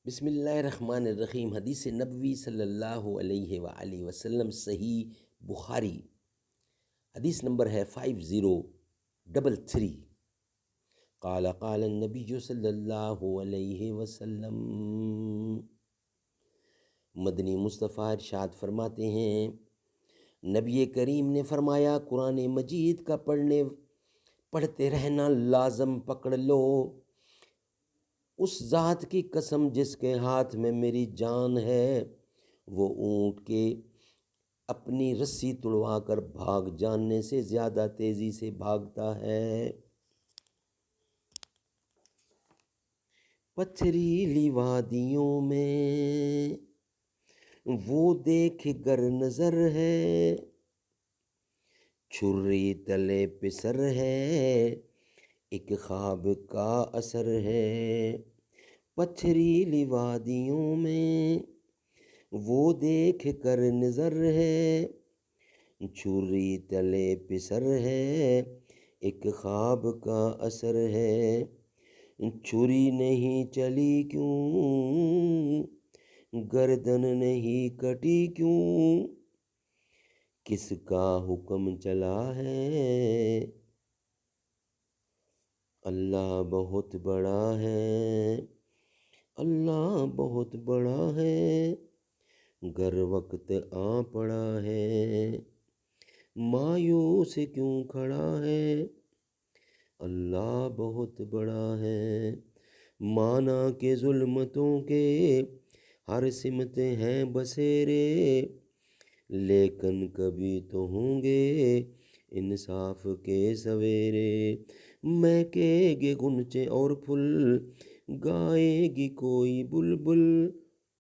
بسم اللہ الرحمن الرحیم۔ حدیث نبوی صلی اللہ علیہ وآلہ وسلم، صحیح بخاری، حدیث نمبر ہے 5033۔ قال قال النبی صلی اللہ علیہ وسلم، مدنی مصطفیٰ ارشاد فرماتے ہیں، نبی کریم نے فرمایا، قرآن مجید کا پڑھتے رہنا لازم پکڑ لو، اس ذات کی قسم جس کے ہاتھ میں میری جان ہے، وہ اونٹ کے اپنی رسی تڑوا کر بھاگ جانے سے زیادہ تیزی سے بھاگتا ہے۔ پتھریلی وادیوں میں وہ دیکھ گر نظر ہے، چھری تلے پسر ہے، ایک خواب کا اثر ہے۔ پتھریلی وادیوں میں وہ دیکھ کر نظر ہے، چھری تلے پسر ہے، ایک خواب کا اثر ہے۔ چھری نہیں چلی کیوں، گردن نہیں کٹی کیوں، کس کا حکم چلا ہے، اللہ بہت بڑا ہے، اللہ بہت بڑا ہے، گر وقت آ پڑا ہے، مایوس کیوں کھڑا ہے، اللہ بہت بڑا ہے۔ مانا کہ ظلمتوں کے ہر سمت ہیں بسیرے، لیکن کبھی تو ہوں گے انصاف کے سویرے۔ مہکے گے غنچے اور پھول، گائے گی کوئی بلبل،